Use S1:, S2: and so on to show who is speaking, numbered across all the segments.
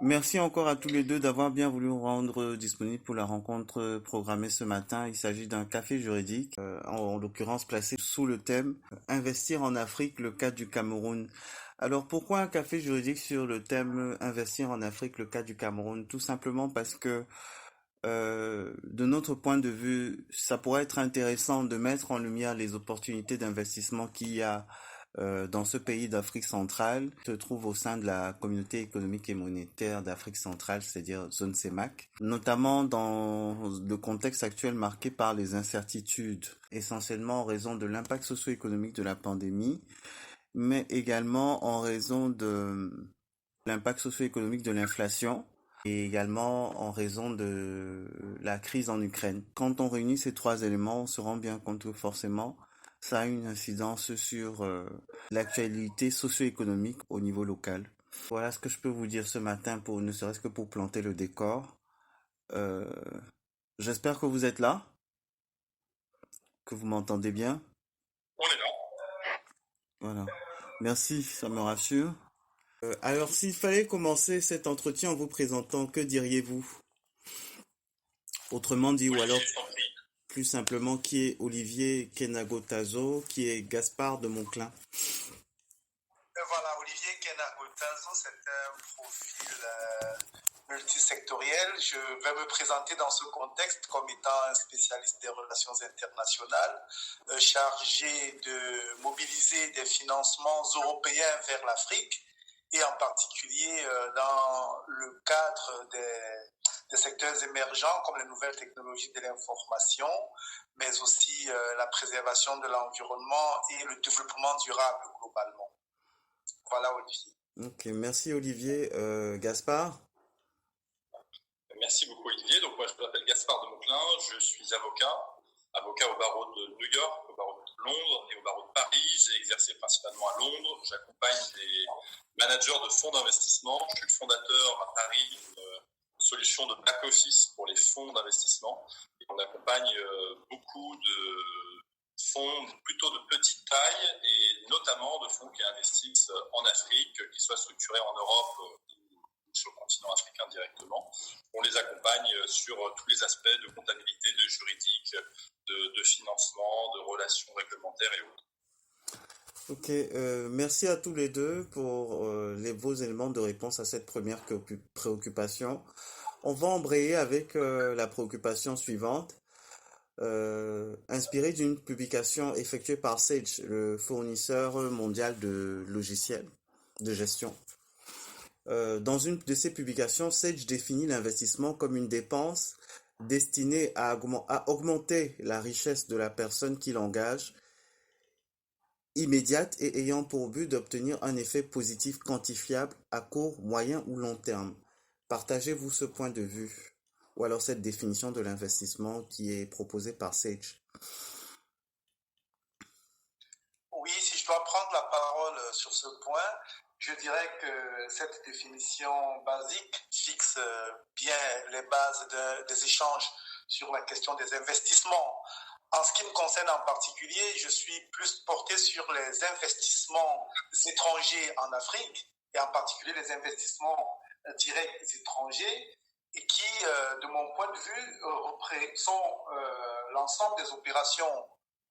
S1: Merci encore à tous les deux d'avoir bien voulu vous rendre disponible pour la rencontre programmée ce matin. Il s'agit d'un café juridique, en l'occurrence placé sous le thème Investir en Afrique, le cas du Cameroun. Alors pourquoi un café juridique sur le thème Investir en Afrique, le cas du Cameroun? Tout simplement parce que de notre point de vue, ça pourrait être intéressant de mettre en lumière les opportunités d'investissement qu'il y a dans ce pays d'Afrique centrale, se trouve au sein de la communauté économique et monétaire d'Afrique centrale, c'est-à-dire zone CEMAC, notamment dans le contexte actuel marqué par les incertitudes, essentiellement en raison de l'impact socio-économique de la pandémie, mais également en raison de l'impact socio-économique de l'inflation et également en raison de la crise en Ukraine. Quand on réunit ces trois éléments, on se rend bien compte que forcément, ça a une incidence sur l'actualité socio-économique au niveau local. Voilà ce que je peux vous dire ce matin, pour ne serait-ce que pour planter le décor. Euh, J'espère que vous êtes là, que vous m'entendez bien.
S2: On est là.
S1: Voilà. Merci, ça me rassure. Alors, s'il fallait commencer cet entretien en vous présentant, que diriez-vous? Autrement dit, ou alors
S2: Olivier, je t'en prie.
S1: plus simplement, qui est Olivier Kenagotazo, qui est Gaspard de Monclin?
S3: Voilà, Olivier Kenagotazo, c'est un profil multisectoriel. Je vais me présenter dans ce contexte comme étant un spécialiste des relations internationales, chargé de mobiliser des financements européens vers l'Afrique et en particulier dans le cadre des secteurs émergents comme les nouvelles technologies de l'information, mais aussi la préservation de l'environnement et le développement durable globalement. Voilà, Olivier.
S1: Ok, merci Olivier. Gaspard?
S2: Merci beaucoup, Olivier. Donc, moi, je m'appelle Gaspard de Monclin. Je suis avocat au barreau de New York, au barreau de Londres et au barreau de Paris. J'ai exercé principalement à Londres. J'accompagne des managers de fonds d'investissement. Je suis le fondateur à Paris d'une solution de back-office pour les fonds d'investissement. Et on accompagne beaucoup de fonds plutôt de petite taille et notamment de fonds qui investissent en Afrique, qui soient structurés en Europe ou sur le continent africain directement. On les accompagne sur tous les aspects de comptabilité, de juridique, de financement, de relations réglementaires et autres.
S1: Ok, merci à tous les deux pour vos éléments de réponse à cette première préoccupation. On va embrayer avec la préoccupation suivante. Inspiré d'une publication effectuée par Sage, le fournisseur mondial de logiciels de gestion. Dans une de ces publications, Sage définit l'investissement comme une dépense destinée à augmenter la richesse de la personne qui l'engage, immédiate et ayant pour but d'obtenir un effet positif quantifiable à court, moyen ou long terme. Partagez-vous ce point de vue, ou alors cette définition de l'investissement qui est proposée par Sage?
S3: Oui, si je dois prendre la parole sur ce point, je dirais que cette définition basique fixe bien les bases des échanges sur la question des investissements. En ce qui me concerne en particulier, je suis plus porté sur les investissements étrangers en Afrique et en particulier les investissements directs étrangers et qui, de mon point de vue, sont l'ensemble des opérations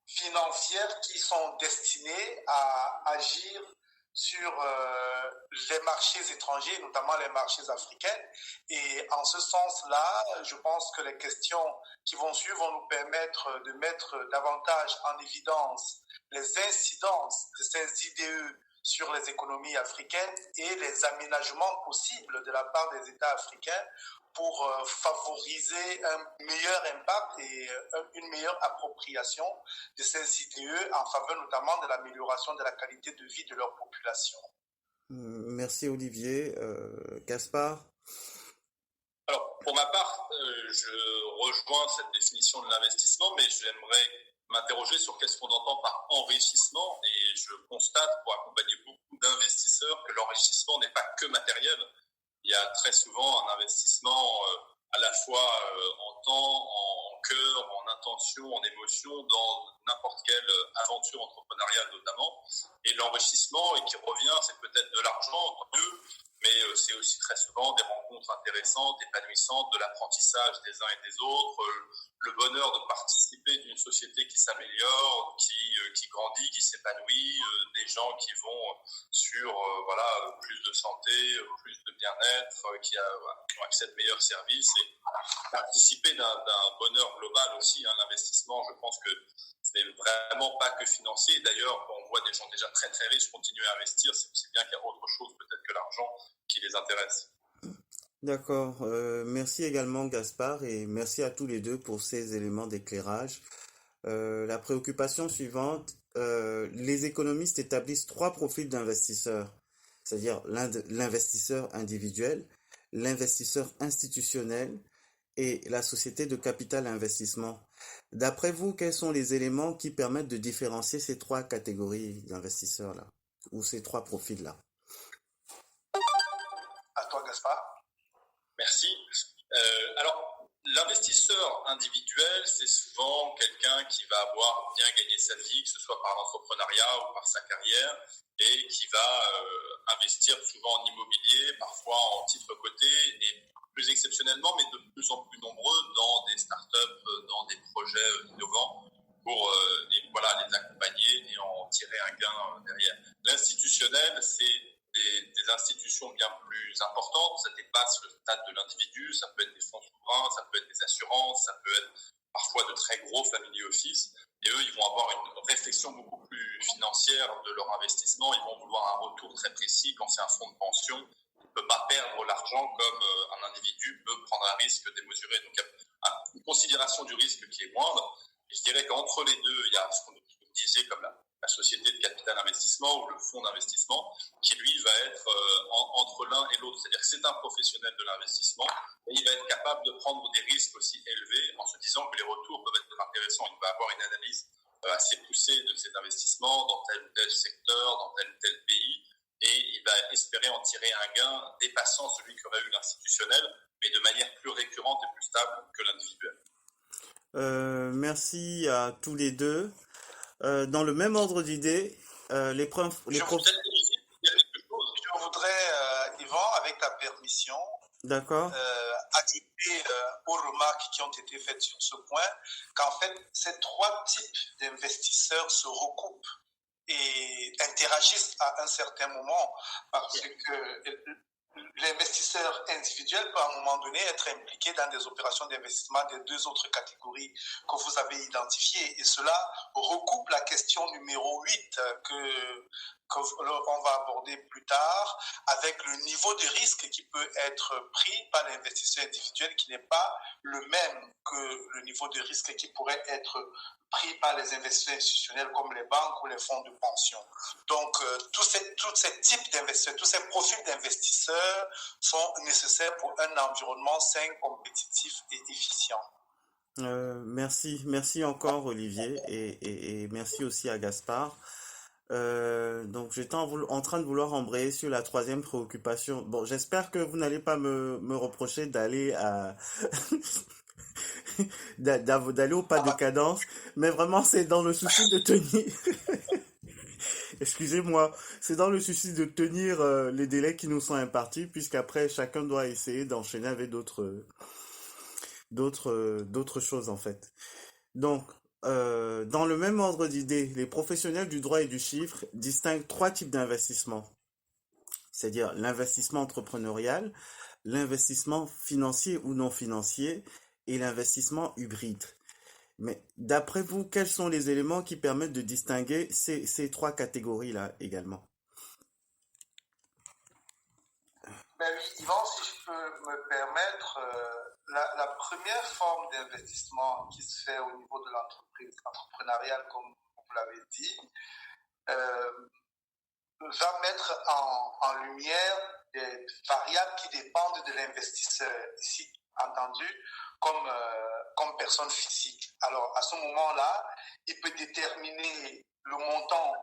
S3: financières qui sont destinées à agir sur les marchés étrangers, notamment les marchés africains. Et en ce sens-là, je pense que les questions qui vont suivre vont nous permettre de mettre davantage en évidence les incidences de ces IDE sur les économies africaines et les aménagements possibles de la part des États africains pour favoriser un meilleur impact et une meilleure appropriation de ces IDE en faveur notamment de l'amélioration de la qualité de vie de leur population.
S1: Merci Olivier. Gaspard?
S2: Alors, pour ma part, je rejoins cette définition de l'investissement, mais j'aimerais m'interroger sur qu'est-ce qu'on entend par enrichissement, et je constate, pour accompagner beaucoup d'investisseurs, que l'enrichissement n'est pas que matériel. Il y a très souvent un investissement à la fois en temps, en cœur, en intention, en émotion, dans n'importe quelle aventure entrepreneuriale notamment. Et l'enrichissement, et qui revient, c'est peut-être de l'argent, tant mieux, mais c'est aussi très souvent des rencontres intéressantes, épanouissantes, de l'apprentissage des uns et des autres, le bonheur de participer d'une société qui s'améliore, qui grandit, qui s'épanouit, des gens qui vont sur plus de santé, plus de bien-être, qui ont accès à de meilleurs services, et participer d'un bonheur global aussi. L'investissement, je pense que ce n'est vraiment pas que financier. D'ailleurs, quand on voit des gens déjà très très riches continuer à investir, c'est bien qu'il y a autre chose peut-être que l'argent qui les intéresse.
S1: D'accord. Merci également Gaspard et merci à tous les deux pour ces éléments d'éclairage. La préoccupation suivante, les économistes établissent trois profils d'investisseurs, c'est-à-dire l'investisseur individuel, l'investisseur institutionnel et la société de capital investissement. D'après vous, quels sont les éléments qui permettent de différencier ces trois catégories d'investisseurs-là, ou ces trois profils-là?
S3: À toi, Gaspard.
S2: Merci. Alors, l'investisseur individuel, c'est souvent quelqu'un qui va avoir bien gagné sa vie, que ce soit par l'entrepreneuriat ou par sa carrière, et qui va investir souvent en immobilier, parfois en titres cotés, et plus exceptionnellement, mais de plus en plus nombreux, dans des startups, dans des projets innovants, pour les accompagner et en tirer un gain derrière. L'institutionnel, c'est des institutions bien plus importantes, ça dépasse le stade de l'individu, ça peut être des fonds souverains, ça peut être des assurances, ça peut être parfois de très gros family office, et eux, ils vont avoir une réflexion beaucoup plus financière de leur investissement, ils vont vouloir un retour très précis. Quand c'est un fonds de pension, il ne peut pas perdre l'argent comme un individu peut prendre un risque démesuré. Donc il y a une considération du risque qui est moindre, et je dirais qu'entre les deux, il y a ce qu'on disait comme la société de capital investissement ou le fonds d'investissement qui lui va être entre l'un et l'autre. C'est-à-dire que c'est un professionnel de l'investissement et il va être capable de prendre des risques aussi élevés en se disant que les retours peuvent être intéressants. Il va avoir une analyse assez poussée de cet investissement dans tel ou tel secteur, dans tel ou tel pays, et il va espérer en tirer un gain dépassant celui qu'aurait eu l'institutionnel, mais de manière plus récurrente et plus stable que l'individuel.
S1: Merci à tous les deux. Dans le même ordre d'idée, les profs...
S3: Je voudrais, Yvan, avec ta permission,
S1: D'accord.
S3: ajouter aux remarques qui ont été faites sur ce point, qu'en fait, ces trois types d'investisseurs se recoupent et interagissent à un certain moment, parce que l'investisseur individuel peut à un moment donné être impliqué dans des opérations d'investissement des deux autres catégories que vous avez identifiées. Et cela recoupe la question numéro 8 qu'on va aborder plus tard, avec le niveau de risque qui peut être pris par l'investisseur individuel, qui n'est pas le même que le niveau de risque qui pourrait être pris par les investisseurs institutionnels comme les banques ou les fonds de pension. Donc, tous ces types d'investisseurs, tous ces profils d'investisseurs sont nécessaires pour un environnement sain, compétitif et efficient.
S1: Merci encore Olivier et merci aussi à Gaspard. Donc j'étais en train de vouloir embrayer sur la troisième préoccupation. Bon, j'espère que vous n'allez pas me reprocher d'aller à d'aller au pas de cadence, mais vraiment c'est dans le souci de tenir. Excusez-moi, c'est dans le souci de tenir les délais qui nous sont impartis, puisqu'après chacun doit essayer d'enchaîner avec d'autres choses en fait. Donc, dans le même ordre d'idée, les professionnels du droit et du chiffre distinguent trois types d'investissement, c'est-à-dire l'investissement entrepreneurial, l'investissement financier ou non financier et l'investissement hybride. Mais d'après vous, quels sont les éléments qui permettent de distinguer ces trois catégories-là également?
S3: Ben oui, Yvan, si je peux me permettre, la première forme d'investissement qui se fait au niveau de l'entreprise entrepreneuriale, comme vous l'avez dit, va mettre en lumière des variables qui dépendent de l'investisseur, ici entendu comme personne physique. Alors, à ce moment-là, il peut déterminer le montant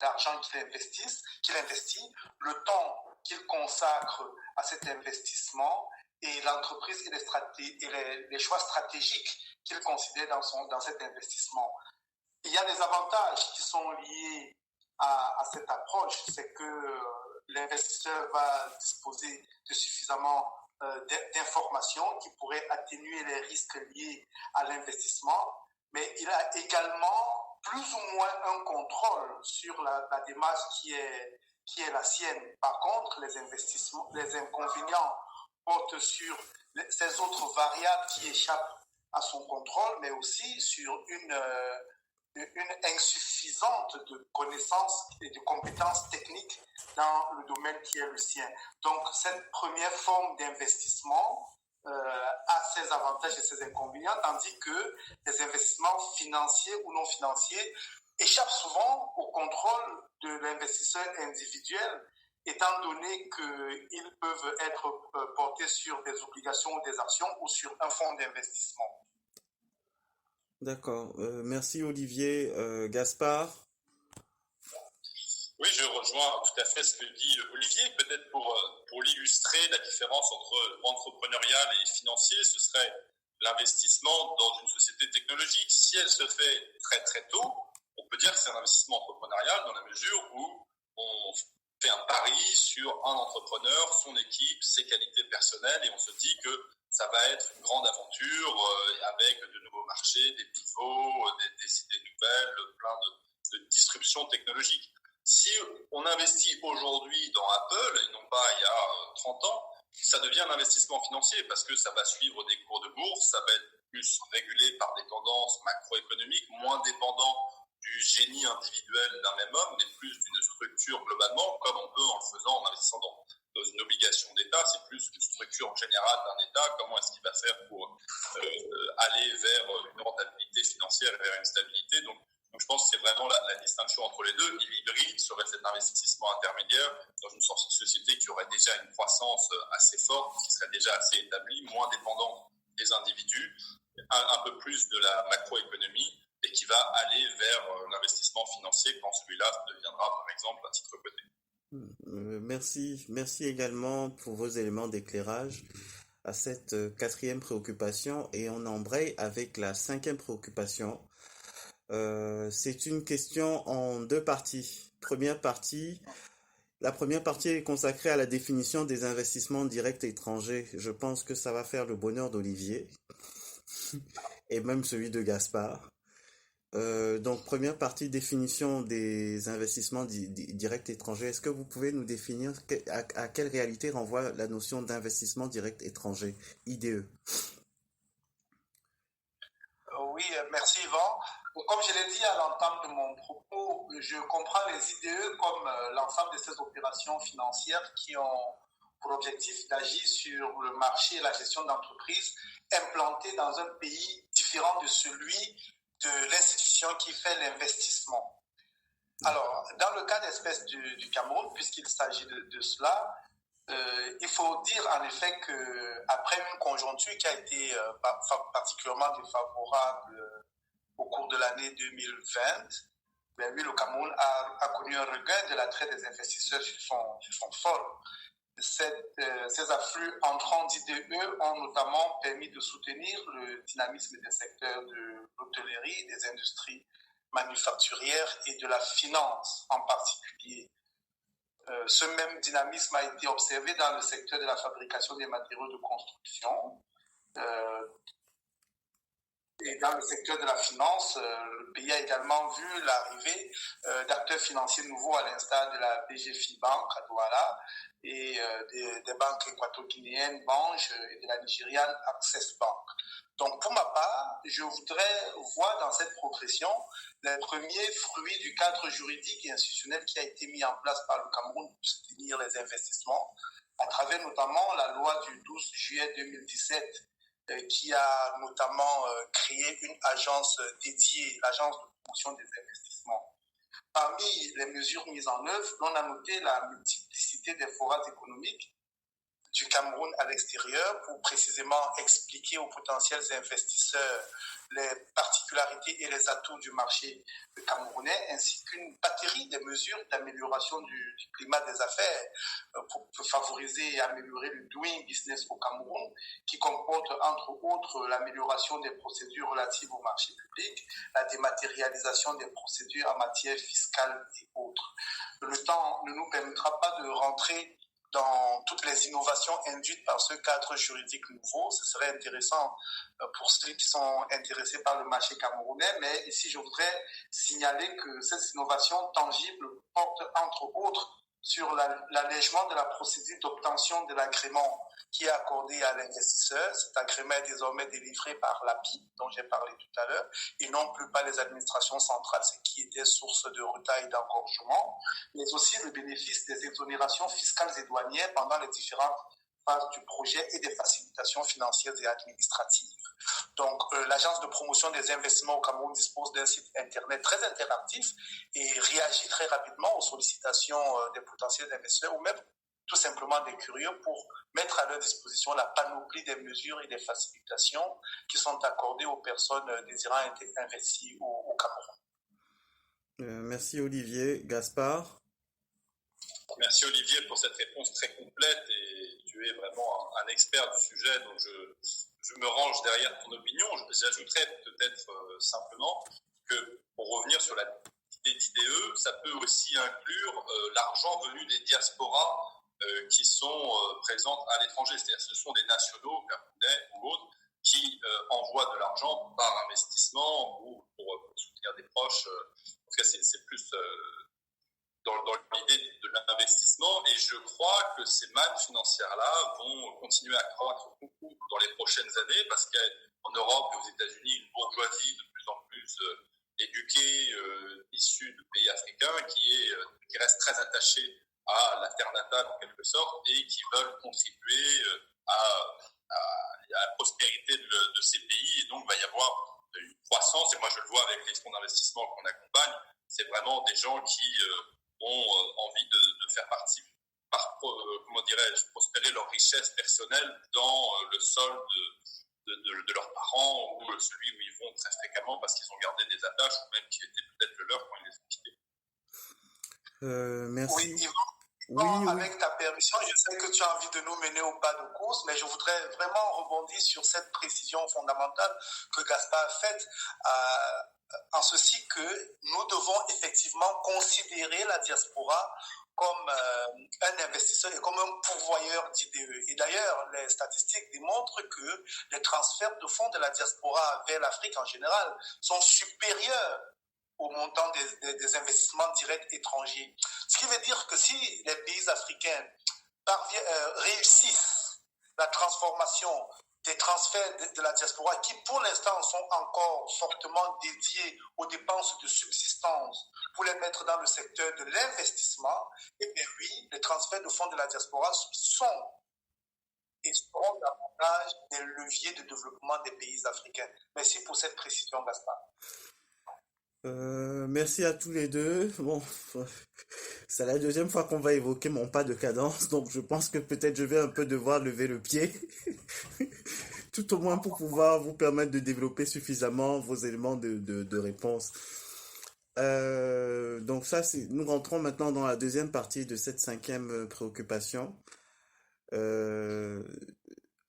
S3: d'argent qu'il investit, le temps qu'il consacre à cet investissement et l'entreprise et les choix stratégiques qu'il considère dans cet investissement. Il y a des avantages qui sont liés à cette approche, c'est que l'investisseur va disposer de suffisamment d'informations qui pourraient atténuer les risques liés à l'investissement, mais il a également plus ou moins un contrôle sur la démarche qui est la sienne. Par contre, les inconvénients portent sur ces autres variables qui échappent à son contrôle, mais aussi sur une insuffisante de connaissances et de compétences techniques dans le domaine qui est le sien. Donc, cette première forme d'investissement a ses avantages et ses inconvénients, tandis que les investissements financiers ou non financiers échappent souvent au contrôle de l'investisseur individuel, étant donné qu'ils peuvent être portés sur des obligations ou des actions ou sur un fonds d'investissement.
S1: D'accord. Merci Olivier. Gaspard?
S2: Oui, je rejoins tout à fait ce que dit Olivier. Peut-être pour l'illustrer, la différence entre entrepreneurial et financier, ce serait l'investissement dans une société technologique. Si elle se fait très très tôt, on peut dire que c'est un investissement entrepreneurial dans la mesure où on fait un pari sur un entrepreneur, son équipe, ses qualités personnelles, et on se dit que ça va être une grande aventure avec de nouveaux marchés, des pivots, des idées nouvelles, plein de disruptions technologiques. Si on investit aujourd'hui dans Apple et non pas il y a 30 ans, ça devient un investissement financier parce que ça va suivre des cours de bourse, ça va être plus régulé par des tendances macroéconomiques, moins dépendant du génie individuel d'un même homme, mais plus d'une structure globalement, comme on peut en le faisant en investissant dans une obligation d'État. C'est plus une structure générale d'un État. Comment est-ce qu'il va faire pour aller vers une rentabilité financière et vers une stabilité. Donc je pense que c'est vraiment la distinction entre les deux. L'hybride serait cet investissement intermédiaire dans une société qui aurait déjà une croissance assez forte, qui serait déjà assez établie, moins dépendante des individus, un peu plus de la macroéconomie, et qui va aller vers l'investissement financier quand celui-là deviendra, par exemple, un titre coté.
S1: Merci également pour vos éléments d'éclairage à cette quatrième préoccupation, et on embraye avec la cinquième préoccupation. C'est une question en deux parties. La première partie est consacrée à la définition des investissements directs étrangers. Je pense que ça va faire le bonheur d'Olivier et même celui de Gaspard. Donc, première partie, définition des investissements directs étrangers. Est-ce que vous pouvez nous définir à quelle réalité renvoie la notion d'investissement direct étranger, IDE?
S3: Oui, merci Yvan. Comme je l'ai dit à l'entame de mon propos, je comprends les IDE comme l'ensemble de ces opérations financières qui ont pour objectif d'agir sur le marché et la gestion d'entreprises implantées dans un pays différent de celui de l'institution qui fait l'investissement. Alors, dans le cas d'espèce du Cameroun, puisqu'il s'agit de cela, il faut dire en effet qu'après une conjoncture qui a été particulièrement défavorable au cours de l'année 2020, ben oui, le Cameroun a connu un regain de l'attrait des investisseurs sur son sol. Ces afflux entrants d'IDE ont notamment permis de soutenir le dynamisme des secteurs de l'hôtellerie, des industries manufacturières et de la finance en particulier. Ce même dynamisme a été observé dans le secteur de la fabrication des matériaux de construction. Et dans le secteur de la finance, le pays a également vu l'arrivée d'acteurs financiers nouveaux à l'instar de la BGFI Bank à Douala et des banques équato-guinéennes Bange et de la nigériane Access Bank. Donc pour ma part, je voudrais voir dans cette progression les premiers fruits du cadre juridique et institutionnel qui a été mis en place par le Cameroun pour soutenir les investissements, à travers notamment la loi du 12 juillet 2017 qui a notamment créé une agence dédiée, l'agence de promotion des investissements. Parmi les mesures mises en œuvre, on a noté la multiplicité des forats économiques du Cameroun à l'extérieur pour précisément expliquer aux potentiels investisseurs les particularités et les atouts du marché camerounais, ainsi qu'une batterie de mesures d'amélioration du climat des affaires pour favoriser et améliorer le doing business au Cameroun, qui comporte entre autres l'amélioration des procédures relatives au marché public, la dématérialisation des procédures en matière fiscale et autres. Le temps ne nous permettra pas de rentrer dans toutes les innovations induites par ce cadre juridique nouveau. Ce serait intéressant pour ceux qui sont intéressés par le marché camerounais, mais ici je voudrais signaler que ces innovations tangibles portent entre autres sur l'allègement de la procédure d'obtention de l'agrément qui est accordé à l'investisseur. Cet agrément est désormais délivré par l'API, dont j'ai parlé tout à l'heure, et non plus par les administrations centrales, ce qui était source de retard et d'engorgement, mais aussi le bénéfice des exonérations fiscales et douanières pendant les différentes phases du projet et des facilitations financières et administratives. Donc, l'Agence de promotion des investissements au Cameroun dispose d'un site internet très interactif et réagit très rapidement aux sollicitations des potentiels investisseurs ou même tout simplement des curieux pour mettre à leur disposition la panoplie des mesures et des facilitations qui sont accordées aux personnes désirant investir au Cameroun.
S1: Merci Olivier. Gaspard?
S2: Merci Olivier pour cette réponse très complète et tu es vraiment un expert du sujet, donc je me range derrière ton opinion. J'ajouterais peut-être simplement que pour revenir sur la idée d'IDE, ça peut aussi inclure l'argent venu des diasporas qui sont présentes à l'étranger, c'est-à-dire que ce sont des nationaux, camerounais ou autres, qui envoient de l'argent par investissement ou pour soutenir des proches. En tout cas, c'est plus dans l'idée de l'investissement, et je crois que ces mannes financières-là vont continuer à croître beaucoup dans les prochaines années, parce qu'en Europe et aux États-Unis, une bourgeoisie de plus en plus éduquée, issue de pays africains, qui reste très attachée à la terre natale en quelque sorte, et qui veulent contribuer à la prospérité de ces pays, et donc il va y avoir une croissance, et moi je le vois avec les fonds d'investissement qu'on accompagne, c'est vraiment des gens qui ont envie de faire partie, comment dirais-je, prospérer leur richesse personnelle dans le sol de leurs parents ou celui où ils vont très fréquemment parce qu'ils ont gardé des attaches ou même qui étaient peut-être le leur quand ils les ont quittés.
S1: Merci.
S3: Oui, Yvan, avec ta permission, je sais que tu as envie de nous mener au pas de course, mais je voudrais vraiment rebondir sur cette précision fondamentale que Gaspard a faite, en ceci que nous devons effectivement considérer la diaspora comme un investisseur et comme un pourvoyeur d'IDE. Et d'ailleurs, les statistiques démontrent que les transferts de fonds de la diaspora vers l'Afrique en général sont supérieurs au montant des investissements directs étrangers. Ce qui veut dire que si les pays africains réussissent la transformation des transferts de la diaspora qui, pour l'instant, sont encore fortement dédiés aux dépenses de subsistance pour les mettre dans le secteur de l'investissement, eh bien oui, les transferts de fonds de la diaspora sont et seront davantage des leviers de développement des pays africains. Merci pour cette précision, Gaspard.
S1: Merci à tous les deux. Bon, c'est la deuxième fois qu'on va évoquer mon pas de cadence, donc je pense que peut-être je vais un peu devoir lever le pied, tout au moins pour pouvoir vous permettre de développer suffisamment vos éléments de réponse. Donc ça, nous rentrons maintenant dans la deuxième partie de cette cinquième préoccupation,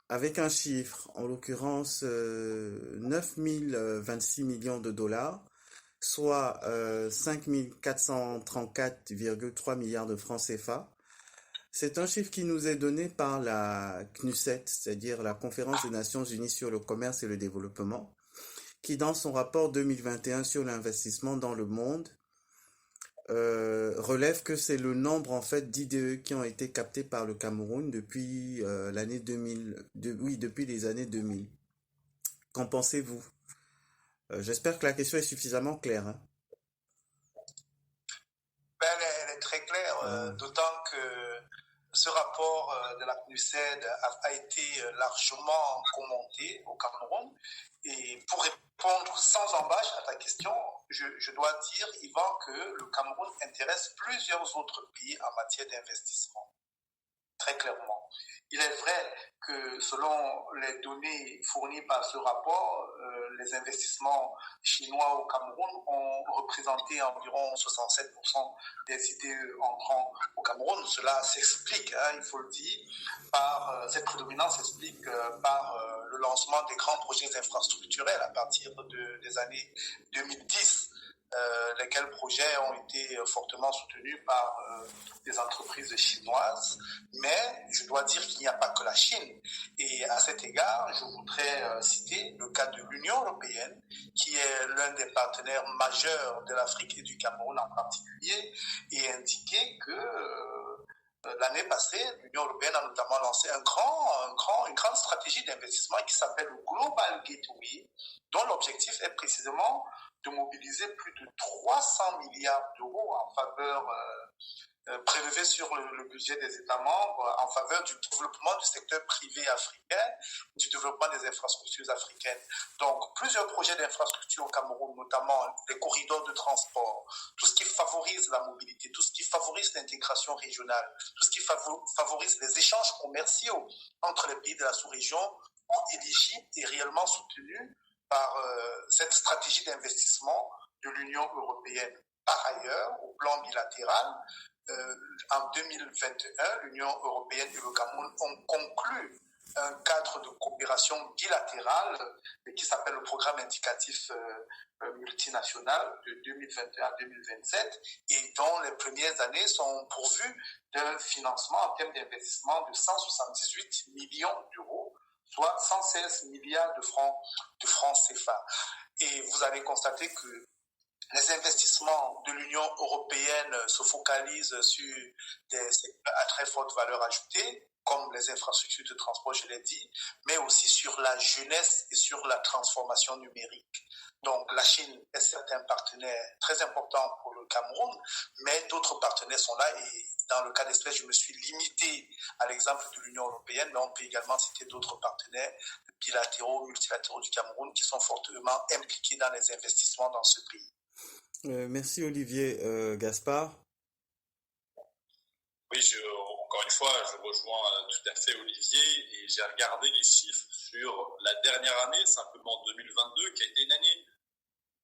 S1: avec un chiffre, en l'occurrence 9 026 millions de dollars, soit 5 434,3 milliards de francs CFA. C'est un chiffre qui nous est donné par la CNUSET, c'est-à-dire la Conférence des Nations Unies sur le commerce et le développement, qui dans son rapport 2021 sur l'investissement dans le monde, relève que c'est le nombre en fait d'IDE qui ont été captés par le Cameroun depuis l'année 2000, depuis les années 2000. Qu'en pensez-vous? J'espère que la question est suffisamment claire. Hein.
S3: Elle est très claire, d'autant que ce rapport de la CNUSED a été largement commenté au Cameroun. Et pour répondre sans embâche à ta question, je dois dire, Yvan, que le Cameroun intéresse plusieurs autres pays en matière d'investissement. très clairement. Il est vrai que selon les données fournies par ce rapport, les investissements chinois au Cameroun ont représenté environ 67% des IDE entrant au Cameroun. Cela s'explique, il faut le dire, par cette prédominance s'explique par le lancement des grands projets infrastructurels à partir des années 2010. Lesquels projets ont été fortement soutenus par des entreprises chinoises. Mais je dois dire qu'il n'y a pas que la Chine. Et à cet égard, je voudrais citer le cas de l'Union européenne, qui est l'un des partenaires majeurs de l'Afrique et du Cameroun en particulier, et indiquer que l'année passée, l'Union européenne a notamment lancé une grande stratégie d'investissement qui s'appelle le Global Gateway, dont l'objectif est précisément de mobiliser plus de 300 milliards d'euros en faveur prélevés sur le budget des États membres en faveur du développement du secteur privé africain, du développement des infrastructures africaines. Donc, plusieurs projets d'infrastructures au Cameroun, notamment les corridors de transport, tout ce qui favorise la mobilité, tout ce qui favorise l'intégration régionale, tout ce qui favorise les échanges commerciaux entre les pays de la sous-région, sont éligibles et réellement soutenus par cette stratégie d'investissement de l'Union européenne. Par ailleurs, au plan bilatéral, en 2021, l'Union européenne et le Cameroun ont conclu un cadre de coopération bilatérale qui s'appelle le programme indicatif multinational de 2021 à 2027 et dont les premières années sont pourvues d'un financement en termes d'investissement de 178 millions d'euros, soit 116 milliards de francs CFA. Et vous avez constaté que les investissements de l'Union européenne se focalisent sur des secteurs à très forte valeur ajoutée, comme les infrastructures de transport, je l'ai dit, mais aussi sur la jeunesse et sur la transformation numérique. Donc la Chine est certes un partenaire très important pour le Cameroun, mais d'autres partenaires sont là et dans le cas d'espèce, je me suis limité à l'exemple de l'Union européenne, mais on peut également citer d'autres partenaires bilatéraux, multilatéraux du Cameroun qui sont fortement impliqués dans les investissements dans ce pays.
S1: Merci Olivier. Gaspard?
S2: Oui, encore une fois, je rejoins tout à fait Olivier et j'ai regardé les chiffres sur la dernière année, simplement 2022, qui a été une année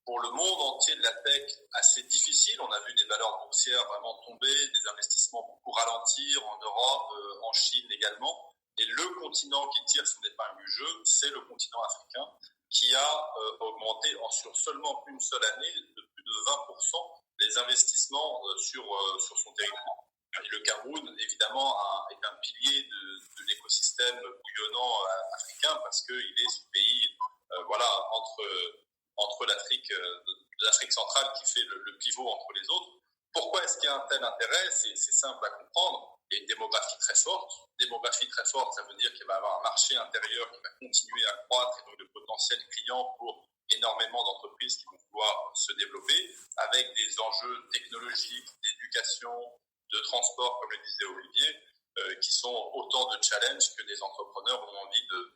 S2: pour le monde entier de la tech assez difficile. On a vu des valeurs boursières vraiment tomber, des investissements beaucoup ralentir en Europe, en Chine également. Et le continent qui tire, ce n'est pas un jeu, c'est le continent africain qui a augmenté sur seulement une seule année de plus de 20% les investissements sur son territoire. Et le Cameroun, évidemment, est un pilier de l'écosystème bouillonnant africain parce qu'il est ce pays entre l'Afrique centrale qui fait le pivot entre les autres. Pourquoi est-ce qu'il y a un tel intérêt? C'est simple à comprendre. Il y a une démographie très forte. Démographie très forte, ça veut dire qu'il va y avoir un marché intérieur qui va continuer à croître et donc de potentiels clients pour énormément d'entreprises qui vont pouvoir se développer avec des enjeux technologiques, d'éducation, de transport, comme le disait Olivier, qui sont autant de challenges que les entrepreneurs ont envie de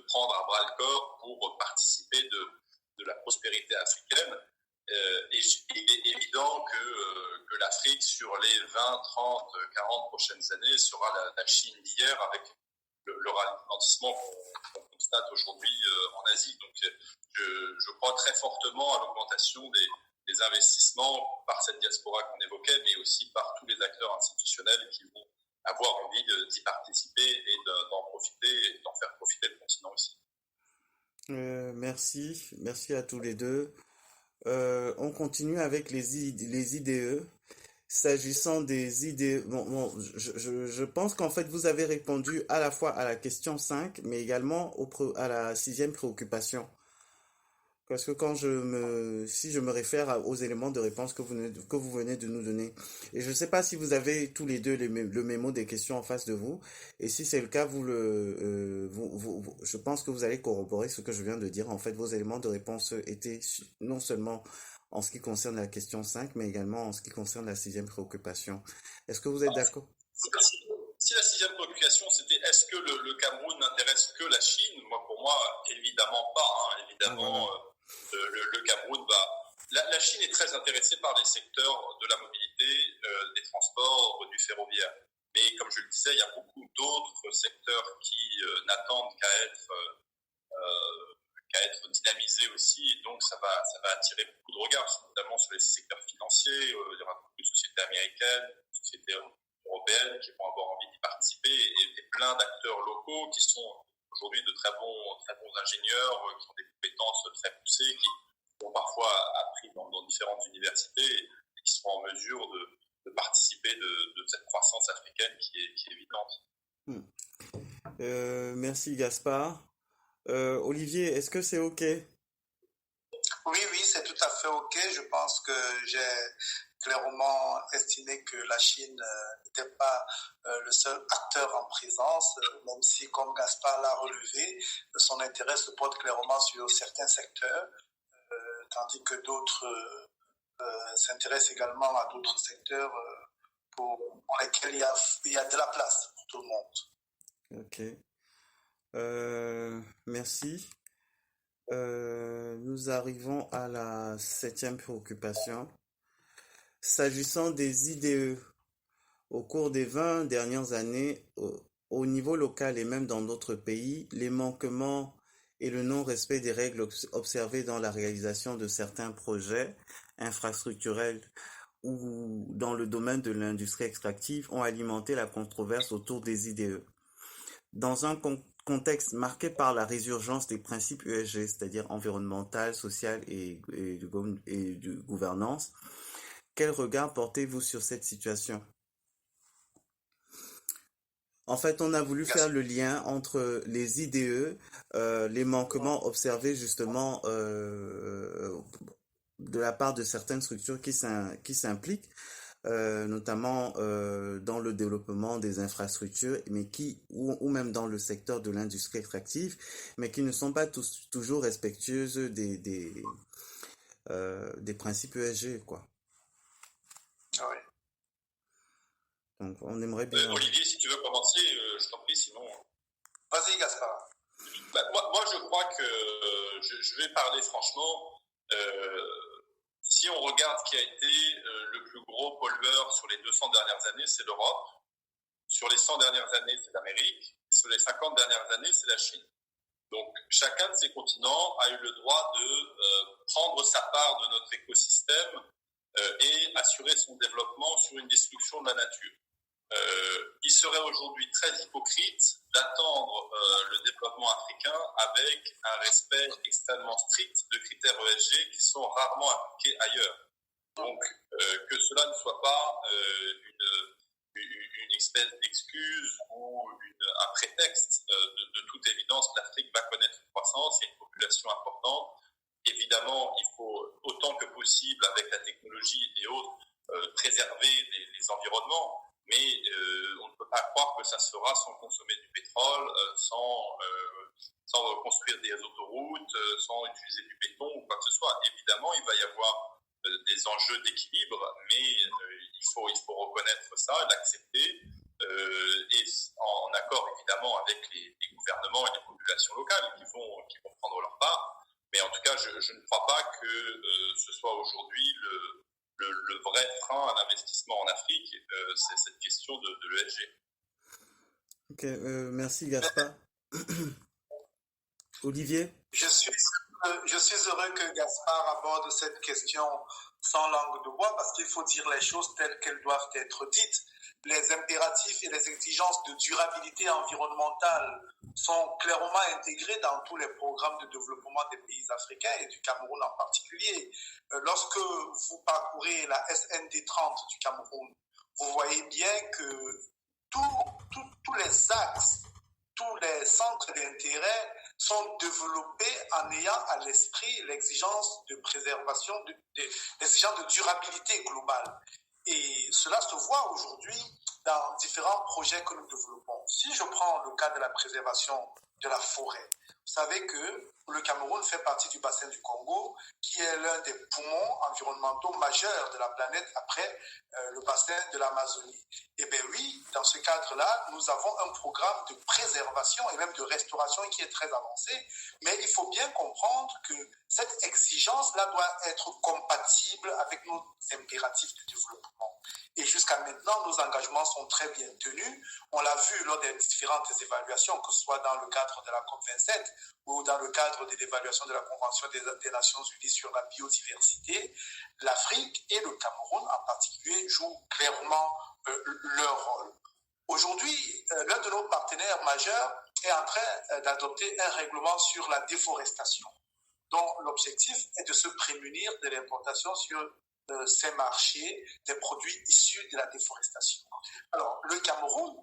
S2: prendre à bras-le-corps pour participer de la prospérité africaine. Et il est évident que l'Afrique, sur les 20, 30, 40 prochaines années, sera la Chine d'hier avec le ralentissement qu'on constate aujourd'hui en Asie. Donc, je crois très fortement à l'augmentation des investissements par cette diaspora qu'on évoquait, mais aussi par tous les acteurs institutionnels qui vont avoir envie d'y participer et d'en profiter et d'en faire profiter le continent aussi.
S1: Merci à tous les deux. On continue avec les IDE. S'agissant des IDE, je pense qu'en fait vous avez répondu à la fois à la question 5, mais également à la sixième préoccupation. Parce que si je me réfère aux éléments de réponse que vous venez de nous donner, et je ne sais pas si vous avez tous les deux le mémo des questions en face de vous, et si c'est le cas, je pense que vous allez corroborer ce que je viens de dire. En fait, vos éléments de réponse étaient non seulement en ce qui concerne la question 5, mais également en ce qui concerne la sixième préoccupation. Est-ce que vous êtes d'accord?
S2: Si la sixième préoccupation, c'était est-ce que le Cameroun n'intéresse que la Chine? Pour moi, évidemment pas. Évidemment, le Cameroun va... La Chine est très intéressée par les secteurs de la mobilité, des transports, du ferroviaire. Mais comme je le disais, il y a beaucoup d'autres secteurs qui n'attendent qu'à être dynamisés aussi. Et donc, ça va attirer beaucoup de regards, notamment sur les secteurs financiers. Il y aura beaucoup de sociétés américaines, de sociétés européennes qui vont avoir envie d'y participer et plein d'acteurs locaux qui sont aujourd'hui de très bons ingénieurs, qui ont des compétences très poussées, qui ont parfois appris dans différentes universités et qui sont en mesure de participer de cette croissance africaine qui est évidente.
S1: Merci Gaspard. Olivier, est-ce que c'est OK?
S3: Oui, c'est tout à fait OK. Je pense que j'ai clairement estimé que la Chine n'était pas le seul acteur en présence, même si, comme Gaspard l'a relevé, son intérêt se porte clairement sur certains secteurs, tandis que d'autres s'intéressent également à d'autres secteurs pour lesquels il y a de la place pour tout le monde.
S1: OK. Merci. Nous arrivons à la 7e préoccupation. S'agissant des IDE, au cours des 20 dernières années, au niveau local et même dans d'autres pays, les manquements et le non-respect des règles observées dans la réalisation de certains projets infrastructurels ou dans le domaine de l'industrie extractive ont alimenté la controverse autour des IDE. Dans un contexte marqué par la résurgence des principes ESG, c'est-à-dire environnemental, social et de gouvernance, quel regard portez-vous sur cette situation? En fait, on a voulu faire le lien entre les IDE, les manquements observés justement de la part de certaines structures qui s'impliquent, notamment dans le développement des infrastructures, mais ou même dans le secteur de l'industrie extractive, mais qui ne sont pas toujours respectueuses des principes ESG, quoi.
S3: Oui.
S1: Donc, on aimerait bien...
S2: Olivier, si tu veux commencer, je t'en prie, sinon...
S3: Vas-y, Gaspard.
S2: Moi, je crois que je vais parler franchement. Si on regarde qui a été le plus gros pollueur sur les 200 dernières années, c'est l'Europe. Sur les 100 dernières années, c'est l'Amérique. Sur les 50 dernières années, c'est la Chine. Donc, chacun de ces continents a eu le droit de prendre sa part de notre écosystème et assurer son développement sur une destruction de la nature. Il serait aujourd'hui très hypocrite d'attendre le développement africain avec un respect extrêmement strict de critères ESG qui sont rarement appliqués ailleurs. Donc, que cela ne soit pas une espèce d'excuse ou un prétexte. De toute évidence, l'Afrique va connaître une croissance, il y a une population importante. Évidemment, il faut autant que possible, avec la technologie et autres, préserver les environnements. Mais on ne peut pas croire que ça sera sans consommer du pétrole, sans construire des autoroutes, sans utiliser du béton ou quoi que ce soit. Évidemment, il va y avoir des enjeux d'équilibre, mais il faut reconnaître ça, l'accepter, et en accord évidemment avec les gouvernements et les populations locales qui vont prendre leur part. Mais en tout cas, je ne crois pas que ce soit aujourd'hui le vrai frein à l'investissement en Afrique, c'est cette question de l'ESG.
S1: Ok, merci Gaspard. Olivier?
S3: Je suis heureux que Gaspard aborde cette question sans langue de bois parce qu'il faut dire les choses telles qu'elles doivent être dites. Les impératifs et les exigences de durabilité environnementale sont clairement intégrés dans tous les programmes de développement des pays africains et du Cameroun en particulier. Lorsque vous parcourez la SND 30 du Cameroun, vous voyez bien que tous les axes, tous les centres d'intérêt sont développés en ayant à l'esprit l'exigence de préservation, l'exigence de durabilité globale. Et cela se voit aujourd'hui dans différents projets que nous développons. Si je prends le cas de la préservation de la forêt, vous savez que le Cameroun fait partie du bassin du Congo, qui est l'un des poumons environnementaux majeurs de la planète après le bassin de l'Amazonie. Eh bien oui, dans ce cadre-là, nous avons un programme de préservation et même de restauration qui est très avancé, mais il faut bien comprendre que cette exigence-là doit être compatible avec nos impératifs de développement. Et jusqu'à maintenant, nos engagements sont très bien tenus. On l'a vu lors des différentes évaluations, que ce soit dans le cadre de la COP27 ou dans le cadre de l'évaluation de la Convention des Nations Unies sur la biodiversité. L'Afrique et le Cameroun en particulier jouent clairement leur rôle. Aujourd'hui, l'un de nos partenaires majeurs est en train d'adopter un règlement sur la déforestation, dont l'objectif est de se prémunir de l'importation sur ces marchés des produits issus de la déforestation. Alors, le Cameroun,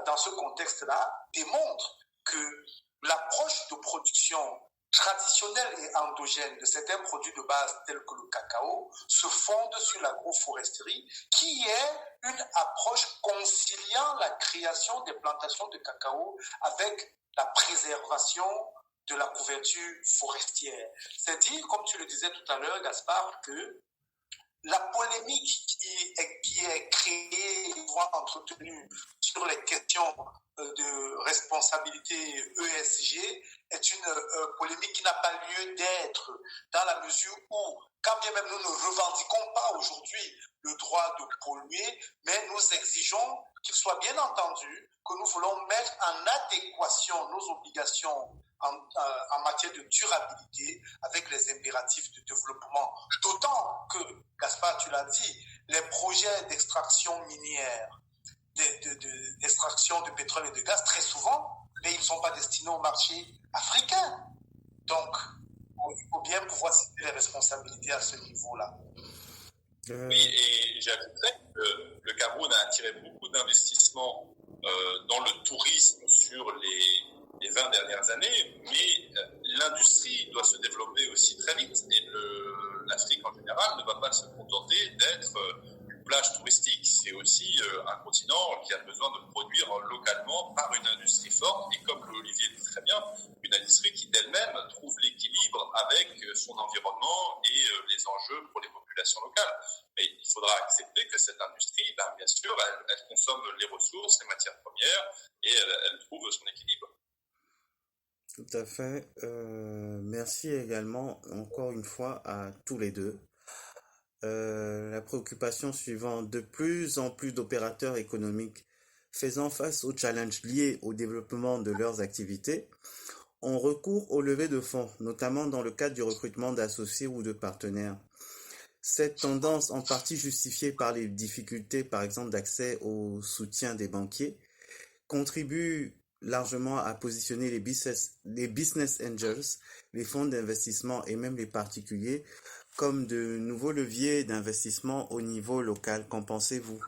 S3: dans ce contexte-là, démontre que l'approche de production traditionnelle et endogène de certains produits de base tels que le cacao se fonde sur l'agroforesterie, qui est une approche conciliant la création des plantations de cacao avec la préservation de la couverture forestière. C'est-à-dire, comme tu le disais tout à l'heure, Gaspard, que la polémique qui est créée, voire entretenue sur les questions de responsabilité ESG est une polémique qui n'a pas lieu d'être, dans la mesure où, quand bien même nous ne revendiquons pas aujourd'hui le droit de polluer, mais nous exigeons qu'il soit bien entendu que nous voulons mettre en adéquation nos obligations en matière de durabilité avec les impératifs de développement. D'autant que, Gaspard, tu l'as dit, les projets d'extraction minière, d'extraction de pétrole et de gaz, très souvent, mais ils ne sont pas destinés au marché africain. Donc, il faut bien pouvoir citer les responsabilités à ce niveau-là.
S2: Oui, et j'ajouterais que le Cameroun a attiré beaucoup d'investissements dans le tourisme sur les 20 dernières années, mais l'industrie doit se développer aussi très vite et l'Afrique en général ne va pas se contenter d'être une plage touristique. C'est aussi un continent qui a besoin de produire localement par une industrie forte et, comme Olivier dit très bien, une industrie qui d'elle-même trouve l'équilibre avec son environnement et les enjeux pour les populations locales. Mais il faudra accepter que cette industrie, bien sûr, elle consomme les ressources, les matières premières et elle trouve son équilibre.
S1: Tout à fait. Merci également, encore une fois, à tous les deux. La préoccupation suivant, de plus en plus d'opérateurs économiques faisant face aux challenges liés au développement de leurs activités ont recours aux levées de fonds, notamment dans le cadre du recrutement d'associés ou de partenaires. Cette tendance, en partie justifiée par les difficultés, par exemple, d'accès au soutien des banquiers, contribue largement à positionner les business angels, les fonds d'investissement et même les particuliers comme de nouveaux leviers d'investissement au niveau local. Qu'en pensez-vous?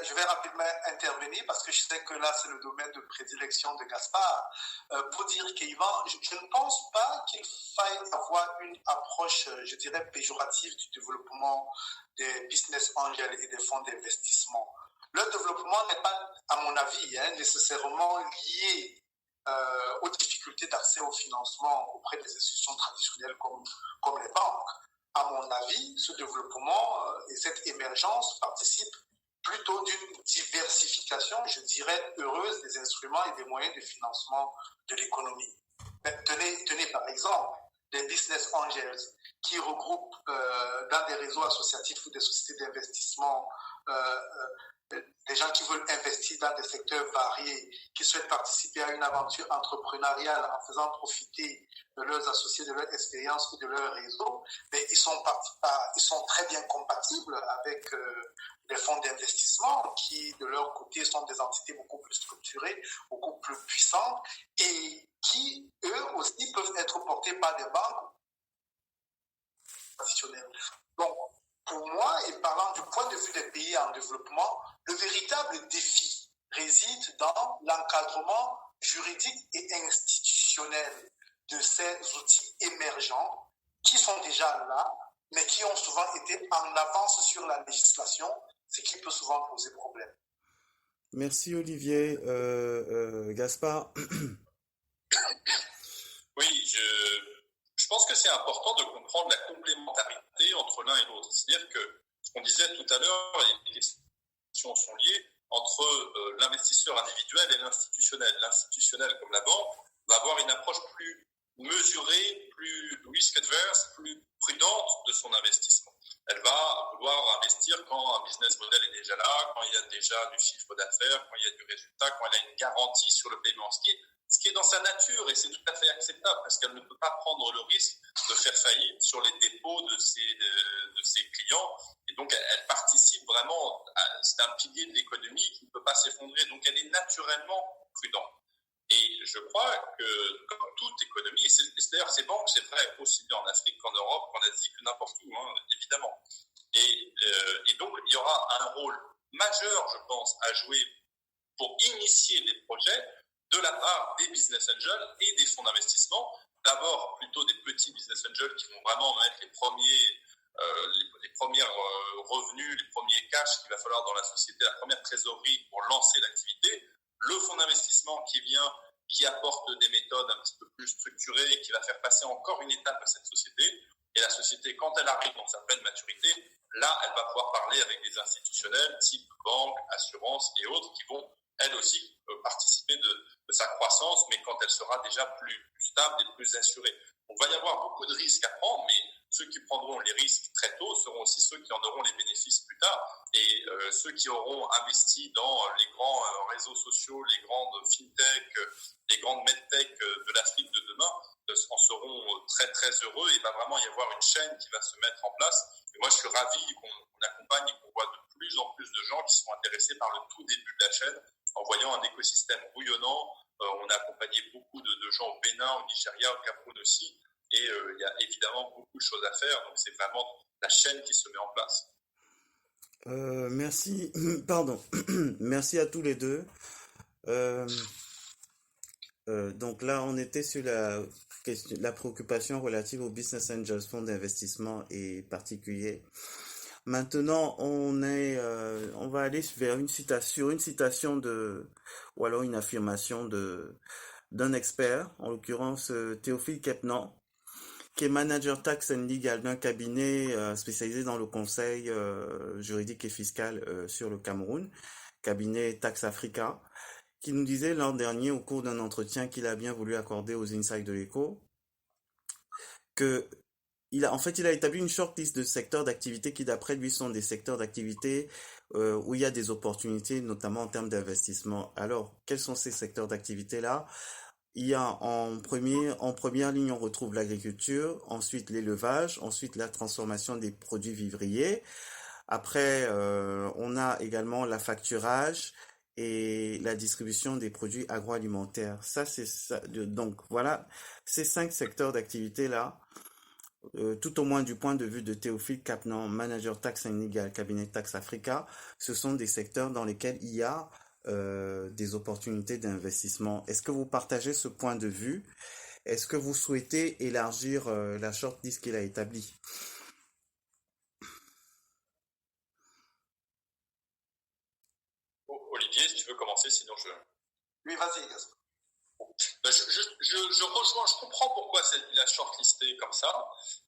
S3: Je vais rapidement intervenir parce que je sais que là, c'est le domaine de prédilection de Gaspard. Pour dire qu'Yvan, je ne pense pas qu'il faille avoir une approche, je dirais, péjorative du développement des business angels et des fonds d'investissement. Le développement n'est pas, à mon avis, nécessairement lié aux difficultés d'accès au financement auprès des institutions traditionnelles comme les banques. À mon avis, ce développement et cette émergence participent plutôt d'une diversification, je dirais, heureuse des instruments et des moyens de financement de l'économie. Tenez par exemple les business angels qui regroupent dans des réseaux associatifs ou des sociétés d'investissement des gens qui veulent investir dans des secteurs variés, qui souhaitent participer à une aventure entrepreneuriale en faisant profiter de leurs associés, de leur expérience ou de leur réseau, mais ils sont très bien compatibles avec les fonds d'investissement qui, de leur côté, sont des entités beaucoup plus structurées, beaucoup plus puissantes et qui, eux aussi, peuvent être portés par des banques traditionnelles. Donc, pour moi, et parlant du point de vue des pays en développement, le véritable défi réside dans l'encadrement juridique et institutionnel de ces outils émergents qui sont déjà là, mais qui ont souvent été en avance sur la législation, ce qui peut souvent poser problème.
S1: Merci Olivier. Gaspard.
S2: Oui, je pense que c'est important de comprendre la complémentarité entre l'un et l'autre. C'est-à-dire que ce qu'on disait tout à l'heure, les questions sont liées entre l'investisseur individuel et l'institutionnel. L'institutionnel, comme la banque, va avoir une approche plus mesurée, plus risk adverse, plus prudente de son investissement. Elle va vouloir investir quand un business model est déjà là, quand il y a déjà du chiffre d'affaires, quand il y a du résultat, quand elle a une garantie sur le paiement, ce qui est dans sa nature, et c'est tout à fait acceptable parce qu'elle ne peut pas prendre le risque de faire faillite sur les dépôts de ses clients, et donc elle participe vraiment, c'est un pilier de l'économie qui ne peut pas s'effondrer, donc elle est naturellement prudente. Et je crois que, comme toute économie, et d'ailleurs ces banques, c'est vrai aussi bien en Afrique qu'en Europe, qu'en Asie, que n'importe où, hein, évidemment. Et donc il y aura un rôle majeur, je pense, à jouer pour initier des projets de la part des business angels et des fonds d'investissement. D'abord, plutôt des petits business angels qui vont vraiment mettre les premiers revenus, les premiers cash qu'il va falloir dans la société, la première trésorerie pour lancer l'activité. Le fonds d'investissement qui vient, qui apporte des méthodes un petit peu plus structurées et qui va faire passer encore une étape à cette société. Et la société, quand elle arrive dans sa pleine maturité, là, elle va pouvoir parler avec des institutionnels, type banque, assurance et autres, qui vont, elles aussi, participer de sa croissance, mais quand elle sera déjà plus stable et plus assurée. Donc, il va y avoir beaucoup de risques à prendre, mais ceux qui prendront les risques très tôt seront aussi ceux qui en auront les bénéfices plus tard. Et ceux qui auront investi dans les grands réseaux sociaux, les grandes fintech, les grandes medtech de l'Afrique de demain en seront très très heureux. Et il va vraiment y avoir une chaîne qui va se mettre en place. Et moi, je suis ravi qu'on accompagne et qu'on voit de plus en plus de gens qui sont intéressés par le tout début de la chaîne en voyant un écosystème bouillonnant. On a accompagné beaucoup de gens au Bénin, au Nigeria, au Cameroun aussi. Et il y a évidemment beaucoup de choses à faire. Donc, c'est vraiment la chaîne qui se met en place.
S1: Merci, pardon, merci à tous les deux. Euh, donc là, on était sur la préoccupation relative aux business angels, fonds d'investissement et particuliers. Maintenant, on va aller vers une citation ou alors une affirmation d'un expert, en l'occurrence Théophile Kepnan, qui est manager tax and legal d'un cabinet spécialisé dans le conseil juridique et fiscal sur le Cameroun, cabinet Tax Africa, qui nous disait l'an dernier, au cours d'un entretien qu'il a bien voulu accorder aux Insights de l'Écho, que il a établi une shortlist de secteurs d'activité qui, d'après lui, sont des secteurs d'activité où il y a des opportunités, notamment en termes d'investissement. Alors, quels sont ces secteurs d'activité-là? Il y a en première ligne, on retrouve l'agriculture, ensuite l'élevage, ensuite la transformation des produits vivriers. Après, on a également la facturage et la distribution des produits agroalimentaires. Ça, c'est ça. Donc, voilà, ces 5 secteurs d'activité-là, tout au moins du point de vue de Théophile Kepnan, manager tax and legal, cabinet Tax Africa, ce sont des secteurs dans lesquels il y a des opportunités d'investissement. Est-ce que vous partagez ce point de vue? Est-ce que vous souhaitez élargir la shortlist qu'il a établie?
S2: Olivier, si tu veux commencer, sinon je...
S3: Oui, vas-y, Gaspard.
S2: Je rejoins, je comprends pourquoi il a shortlisté comme ça.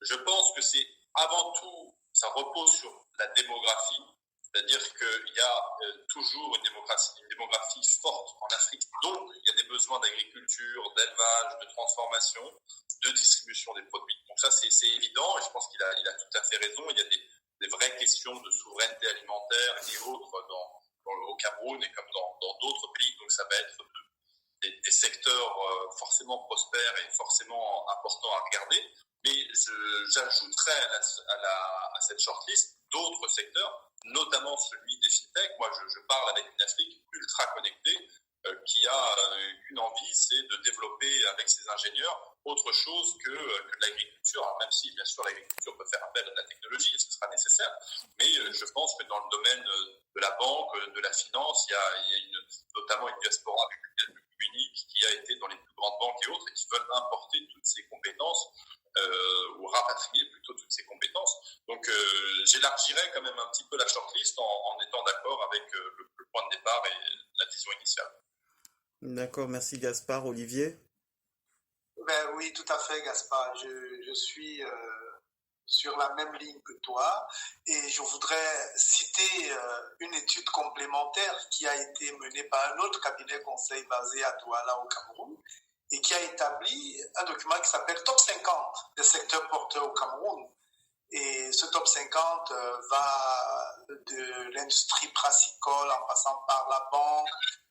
S2: Je pense que c'est avant tout, ça repose sur la démographie. C'est-à-dire qu'il y a toujours une démographie forte en Afrique. Donc, il y a des besoins d'agriculture, d'élevage, de transformation, de distribution des produits. Donc ça, c'est évident et je pense qu'il a tout à fait raison. Il y a des vraies questions de souveraineté alimentaire et autres au Cameroun et comme dans d'autres pays. Donc ça va être des secteurs forcément prospères et forcément importants à regarder. Mais j'ajouterais à cette shortlist d'autres secteurs, notamment celui des fintech. Moi, je parle avec une Afrique ultra connectée qui a une envie, c'est de développer avec ses ingénieurs autre chose que de l'agriculture. Alors, même si, bien sûr, l'agriculture peut faire appel à la technologie et ce sera nécessaire, mais je pense que dans le domaine de la banque, de la finance, il y a notamment une diaspora unique qui a été dans les plus grandes banques et autres et qui veulent importer toutes ces compétences ou rapatrier plutôt toutes ces compétences. Donc j'élargirais quand même un petit peu la shortlist en étant d'accord avec le point de départ et vision initiale.
S1: D'accord, merci Gaspard. Olivier?
S3: Ben oui, tout à fait, Gaspard. Je suis sur la même ligne que toi et je voudrais citer une étude complémentaire qui a été menée par un autre cabinet conseil basé à Douala au Cameroun et qui a établi un document qui s'appelle Top 50 des secteurs porteurs au Cameroun. Et ce top 50 va de l'industrie brassicole en passant par la banque,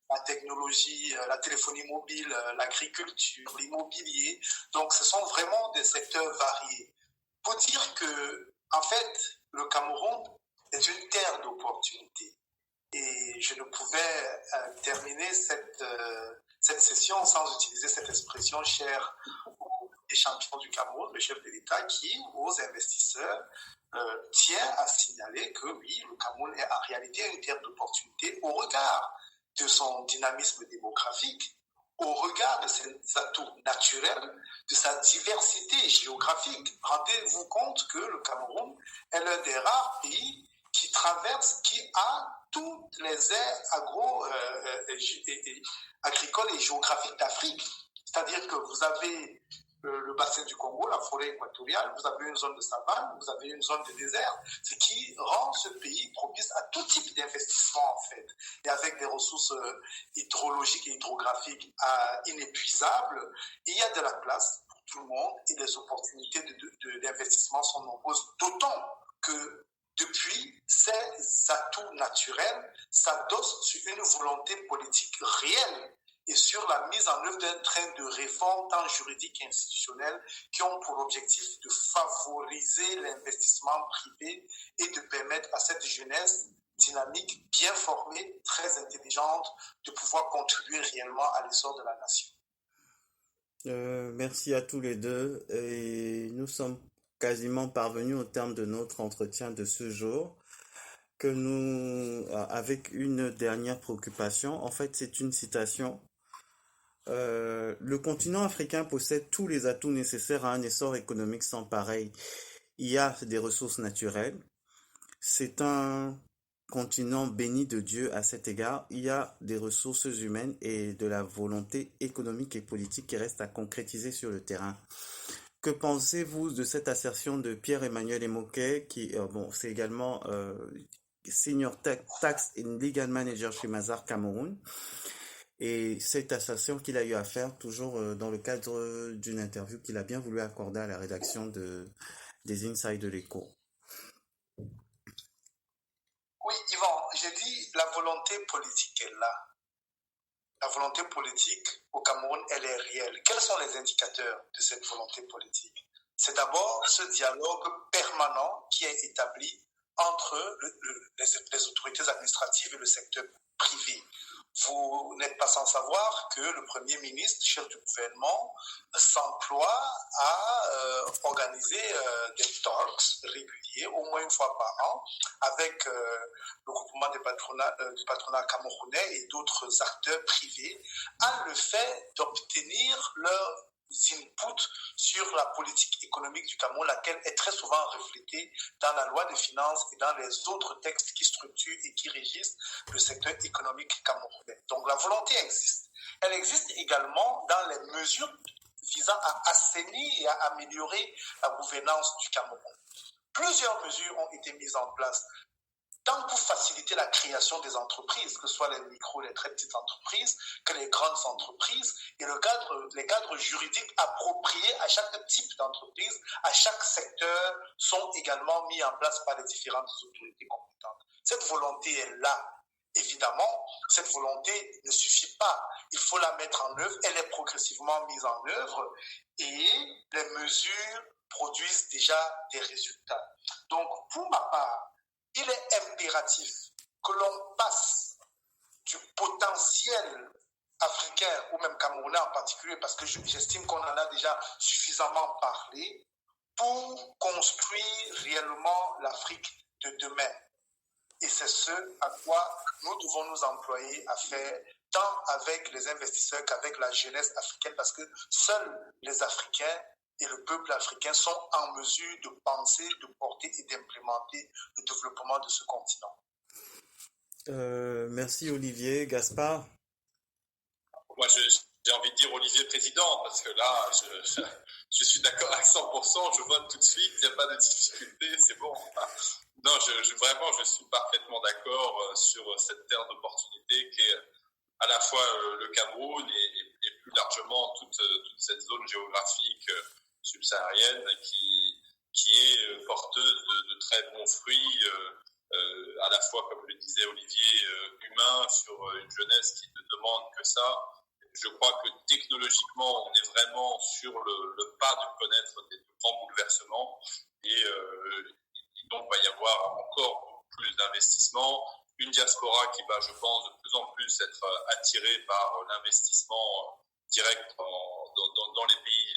S3: la technologie, la téléphonie mobile, l'agriculture, l'immobilier. Donc, ce sont vraiment des secteurs variés. Pour dire que, en fait, le Cameroun est une terre d'opportunités. Et je ne pouvais terminer cette session sans utiliser cette expression chère aux champions du Cameroun, le chef de l'État, qui, aux investisseurs, tient à signaler que oui, le Cameroun est en réalité une terre d'opportunités au regard de son dynamisme démographique, au regard de ses atouts naturels, de sa diversité géographique. Rendez-vous compte que le Cameroun est l'un des rares pays qui a toutes les aires agricoles et géographiques d'Afrique. C'est-à-dire que vous avez le bassin du Congo, la forêt équatoriale, vous avez une zone de savane, vous avez une zone de désert, ce qui rend ce pays propice à tout type d'investissement en fait. Et avec des ressources hydrologiques et hydrographiques inépuisables, il y a de la place pour tout le monde et les opportunités d'investissement sont nombreuses, d'autant que depuis, ces atouts naturels s'adossent sur une volonté politique réelle et sur la mise en œuvre d'un train de réformes tant juridiques qu'institutionnelles qui ont pour objectif de favoriser l'investissement privé et de permettre à cette jeunesse dynamique, bien formée, très intelligente, de pouvoir contribuer réellement à l'essor de la nation.
S1: Merci à tous les deux et nous sommes quasiment parvenus au terme de notre entretien de ce jour avec une dernière préoccupation. En fait, c'est une citation. Le continent africain possède tous les atouts nécessaires à un essor économique sans pareil. Il y a des ressources naturelles. C'est un continent béni de Dieu à cet égard. Il y a des ressources humaines et de la volonté économique et politique qui reste à concrétiser sur le terrain. Que pensez-vous de cette assertion de Pierre-Emmanuel Emoquet, qui c'est également Senior Tax and Legal Manager chez Mazars Cameroun, et cette assertion qu'il a eu à faire toujours dans le cadre d'une interview qu'il a bien voulu accorder à la rédaction des Insights de l'Écho.
S3: Oui, Yvan, j'ai dit la volonté politique est là. La volonté politique au Cameroun, elle est réelle. Quels sont les indicateurs de cette volonté politique? C'est d'abord ce dialogue permanent qui est établi entre les autorités administratives et le secteur privé. Vous n'êtes pas sans savoir que le Premier ministre, chef du gouvernement, s'emploie à organiser des talks réguliers, au moins une fois par an, avec le groupement du patronat camerounais et d'autres acteurs privés, à le fait d'obtenir leur inputs sur la politique économique du Cameroun, laquelle est très souvent reflétée dans la loi de finances et dans les autres textes qui structurent et qui régissent le secteur économique camerounais. Donc la volonté existe. Elle existe également dans les mesures visant à assainir et à améliorer la gouvernance du Cameroun. Plusieurs mesures ont été mises en place tant pour faciliter la création des entreprises, que ce soit les micro et les très petites entreprises, que les grandes entreprises, et les cadres juridiques appropriés à chaque type d'entreprise, à chaque secteur, sont également mis en place par les différentes autorités compétentes. Cette volonté est là. Évidemment, cette volonté ne suffit pas. Il faut la mettre en œuvre. Elle est progressivement mise en œuvre et les mesures produisent déjà des résultats. Donc, pour ma part, il est impératif que l'on passe du potentiel africain ou même camerounais en particulier, parce que j'estime qu'on en a déjà suffisamment parlé, pour construire réellement l'Afrique de demain. Et c'est ce à quoi nous devons nous employer à faire, tant avec les investisseurs qu'avec la jeunesse africaine, parce que seuls les Africains et le peuple africain sont en mesure de penser, de porter et d'implémenter le développement de ce continent.
S1: Merci Olivier. Gaspard?
S2: Moi, j'ai envie de dire Olivier président, parce que là, je suis d'accord à 100%, je vote tout de suite, il n'y a pas de difficulté, c'est bon. Non, vraiment, je suis parfaitement d'accord sur cette terre d'opportunité qui est à la fois le Cameroun et plus largement toute cette zone géographique subsaharienne qui est porteuse de très bons fruits, à la fois, comme le disait Olivier, humain, sur une jeunesse qui ne demande que ça. Je crois que technologiquement, on est vraiment sur le pas de connaître des grands bouleversements et donc il va y avoir encore beaucoup plus d'investissements. Une diaspora qui va, je pense, de plus en plus être attirée par l'investissement direct dans les pays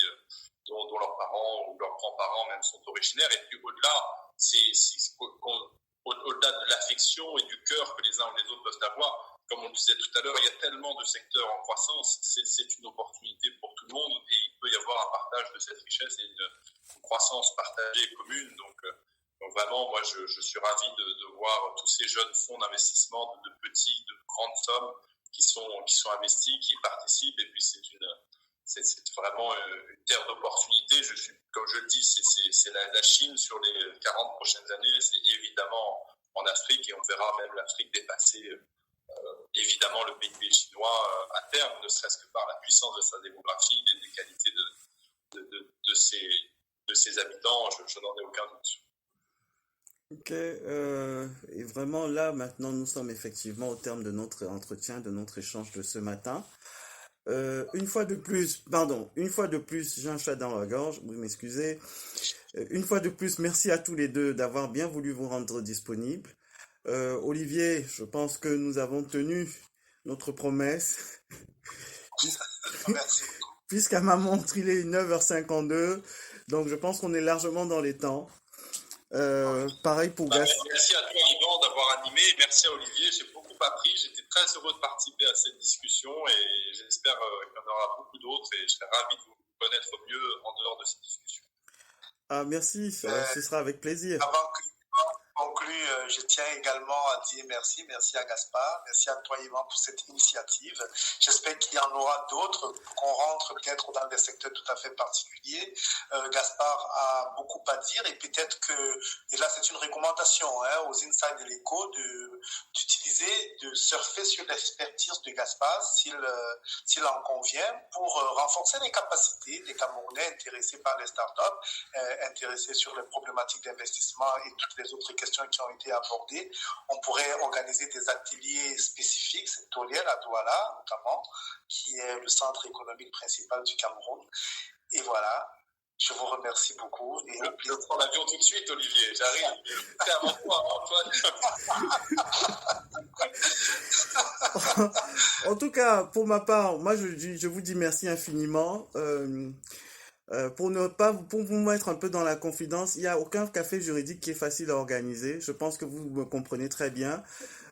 S2: dont leurs parents ou leurs grands-parents même sont originaires. Et puis au-delà, au-delà de l'affection et du cœur que les uns ou les autres peuvent avoir, comme on le disait tout à l'heure, il y a tellement de secteurs en croissance, c'est une opportunité pour tout le monde et il peut y avoir un partage de cette richesse et une croissance partagée et commune. Donc vraiment, moi, je suis ravi de voir tous ces jeunes fonds d'investissement de petites, de grandes sommes qui sont investis, qui participent. Et puis, c'est vraiment une terre d'opportunités. Comme je le dis, c'est la Chine sur les 40 prochaines années. C'est évidemment en Afrique et on verra même l'Afrique dépasser évidemment le PIB chinois à terme, ne serait-ce que par la puissance de sa démographie et des qualités de ses habitants. Je n'en ai aucun doute.
S1: Ok, et vraiment là, maintenant, nous sommes effectivement au terme de notre entretien, de notre échange de ce matin. Une fois de plus, j'ai un chat dans la gorge, vous m'excusez. Une fois de plus, merci à tous les deux d'avoir bien voulu vous rendre disponibles. Olivier, je pense que nous avons tenu notre promesse. Puisqu'à ma montre, il est 9h52, donc je pense qu'on est largement dans les temps. Pareil pour Gaspard.
S2: Merci à toi, Yvan, d'avoir animé. Merci à Olivier. J'ai beaucoup appris. J'étais très heureux de participer à cette discussion et j'espère qu'il y en aura beaucoup d'autres et je serai ravi de vous connaître mieux en dehors de cette discussion.
S1: Ah, merci. Ce sera avec plaisir.
S3: Avant que conclue, je tiens également à dire merci à Gaspard, merci à toi Yvan pour cette initiative. J'espère qu'il y en aura d'autres, qu'on rentre peut-être dans des secteurs tout à fait particuliers. Gaspard a beaucoup à dire et peut-être que, et là c'est une recommandation aux Inside de l'Écho, d'utiliser, de surfer sur l'expertise de Gaspard s'il en convient pour renforcer les capacités des Camerounais intéressés par les startups, intéressés sur les problématiques d'investissement et toutes les autres questions qui ont été abordées. On pourrait organiser des ateliers spécifiques sectoriels à Douala, notamment, qui est le centre économique principal du Cameroun. Et voilà, je vous remercie beaucoup. Et
S2: je prends l'avion tout de suite, Olivier. J'arrive. C'est avant toi, Antoine.
S1: En tout cas, pour ma part, moi je vous dis merci infiniment. Pour vous mettre un peu dans la confidence, il n'y a aucun café juridique qui est facile à organiser. Je pense que vous me comprenez très bien.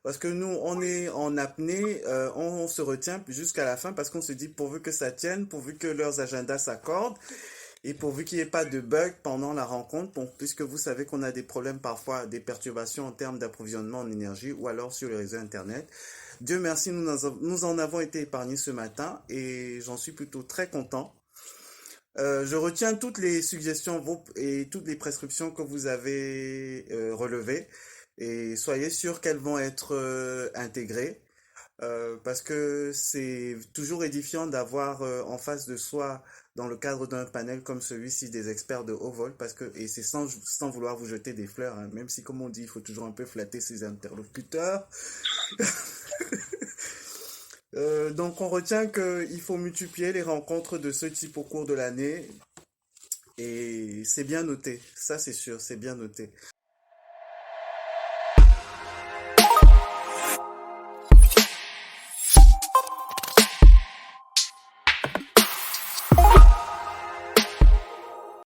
S1: Parce que nous, on est en apnée, on se retient jusqu'à la fin parce qu'on se dit pourvu que ça tienne, pourvu que leurs agendas s'accordent et pourvu qu'il n'y ait pas de bug pendant la rencontre, puisque vous savez qu'on a des problèmes parfois, des perturbations en termes d'approvisionnement en énergie ou alors sur les réseaux Internet. Dieu merci, nous en avons été épargnés ce matin et j'en suis plutôt très content. Je retiens toutes les suggestions et toutes les prescriptions que vous avez relevées et soyez sûrs qu'elles vont être intégrées parce que c'est toujours édifiant d'avoir en face de soi dans le cadre d'un panel comme celui-ci des experts de haut vol et c'est sans vouloir vous jeter des fleurs, hein, même si comme on dit il faut toujours un peu flatter ses interlocuteurs. Donc on retient qu'il faut multiplier les rencontres de ce type au cours de l'année et c'est bien noté, ça c'est sûr, c'est bien noté.